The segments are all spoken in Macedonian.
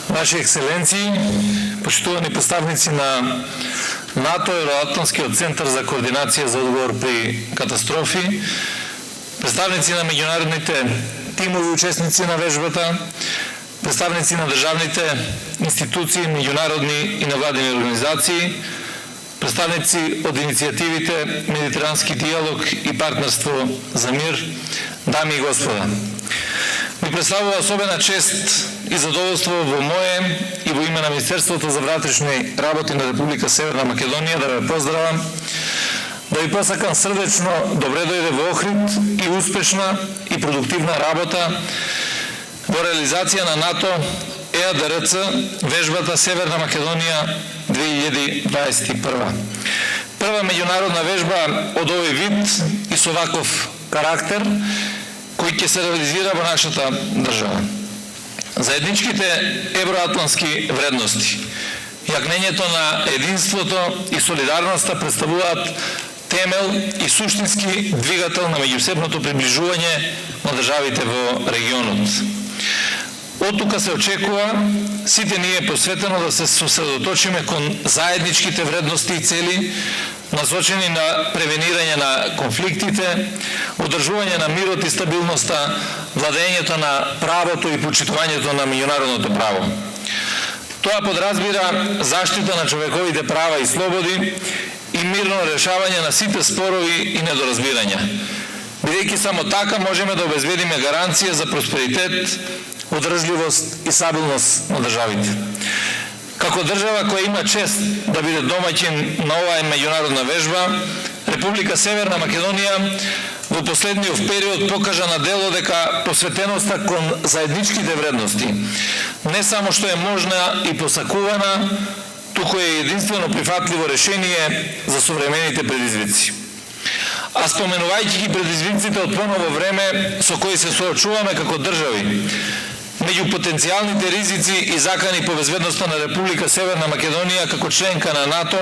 Ваши ексцеленции, почитувани представници на НАТО, Евроатлантскиот центар за координација за одговор при катастрофи, представници на меѓународните тимови учесници на вежбата, представници на државните институции, меѓународни и невладини организации, представници од иницијативите Медитерански диалог и партнерство за мир, дами и господа. Ми представува особена чест и задоволство во мое и во име на Министерството за внатрешни работи на Република Северна Македонија да ве поздравам, да ви посакам срдечно добре дојде во Охрид и успешна и продуктивна работа во реализација на НАТО ЕАДРЦ вежбата Северна Македонија 2021. Прва меѓународна вежба од овој вид и со ваков карактер кој ќе се реализира во нашата држава. Заедничките евроатлантски вредности, јакнењето на единството и солидарноста представуваат темел и суштински двигател на меѓусебното приближување на државите во регионот. Од тука се очекува сите ние посветено да се сосредоточиме кон заедничките вредности и цели, насочени на превенирање на конфликтите, одржување на мирот и стабилноста, владењето на правото и почитувањето на меѓународното право. Тоа подразбира заштита на човековите права и слободи и мирно решавање на сите спорови и недоразбирања. Бидејќи само така можеме да обезбедиме гаранција за просперитет, одржливост и стабилност на државите. Како држава која има чест да биде домаќин на оваа меѓународна вежба, Република Северна Македонија во последниот период покажа на дело дека посветеноста кон заедничките вредности не само што е можна и посакувана, туку е единствено прифатливо решение за современите предизвици. А споменувајќи ги предизвиците од поново време со кои се соочуваме како држави, меѓу потенцијалните ризици и закани по безбедноста на Република Северна Македонија како членка на НАТО,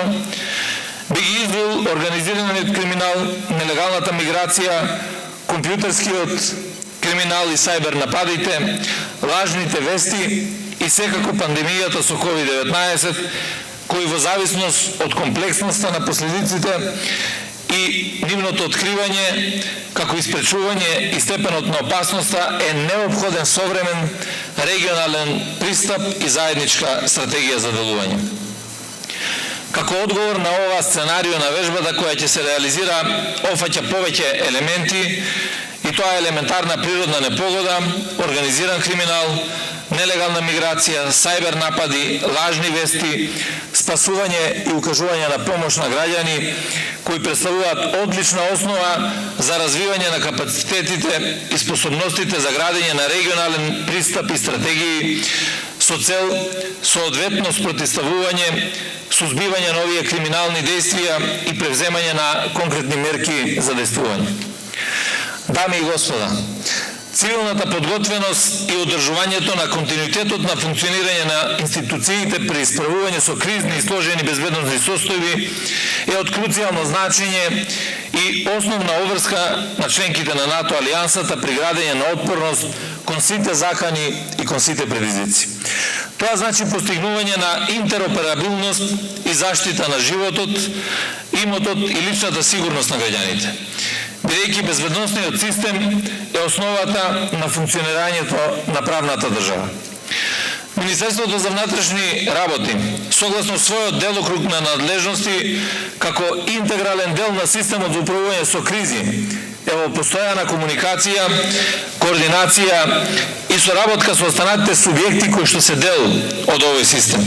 би ги издвоил организираниот криминал, нелегалната миграција, компјутерскиот криминал и сајбер нападите, лажните вести и секако пандемијата со COVID-19, кои во зависност од комплексноста на последиците и нивното откривање, како и спречување и степенот на опасноста е неопходен современ регионален пристап и заедничка стратегија за делување. Како одговор на ова сценарио на вежбата која ќе се реализира офаќа повеќе елементи, и тоа е елементарна природна непогода, организиран криминал, нелегална миграција, сајбер напади, лажни вести, спасување и укажување на помош на граѓани, кои представуваат одлична основа за развивање на капацитетите и способностите за градење на регионален пристап и стратегии со цел соодветно спротивставување, сузбивање на овие криминални действија и превземање на конкретни мерки за действување. Дами и господа, цивилната подготвеност и одржувањето на континуитетот на функционирање на институциите при исправување со кризни и сложени безбедносни состојби е од круцијално значење и основна обврска на членките на НАТО алијансата при градење на отпорност кон сите закани и кон сите предизвици. Тоа значи постигнување на интероперабилност и заштита на животот, имотот и личната сигурност на граѓаните, бидејќи безбедносниот систем е основата на функционирањето на правната држава. Министерството за внатрешни работи, согласно својот делокруг на надлежности, како интегрален дел на системот за управување со кризи, е во постојана комуникација, координација и соработка со останатите субјекти кои што се дел од овој систем.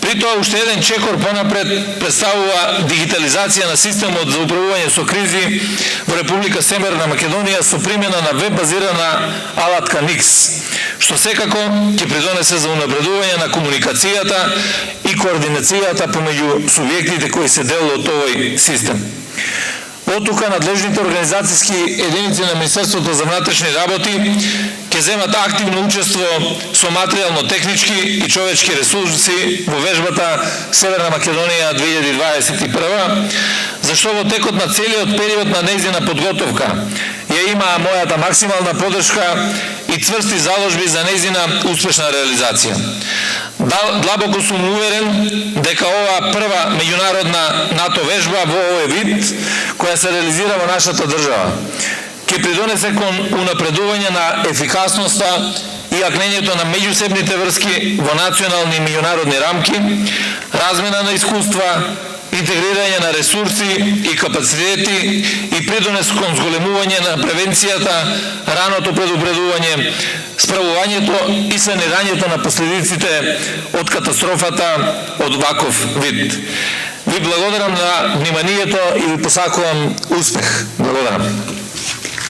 При тоа уште еден чекор понапред представува дигитализација на системот за управување со кризи во Република Северна Македонија со примена на веб-базирана алатка НИКС, што секако ќе придонесе за унапредување на комуникацијата и координацијата помеѓу субјектите кои се дел од овој систем. Од тука надлежните организацијски единици на Министерството за внатрешни работи ќе земат активно учество со материјално-технички и човечки ресурси во вежбата Северна Македонија 2021, зашто во текот на целиот период на нејзина подготовка ја има мојата максимална поддршка и и цврсти заложби за нејзина успешна реализација. Длабоко сум уверен дека ова прва меѓународна НАТО вежба во овој вид, која се реализира во нашата држава, ќе придонесе кон унапредување на ефикасноста и јакнењето на меѓусебните врски во национални и меѓународни рамки, размена на искуства, интегрирање на ресурси и капацитети и придонес кон зголемување на превенцијата, раното предупредување, справувањето и санирањето на последиците од катастрофата од ваков вид. Ви благодарам на вниманието и ви посакувам успех. Благодарам.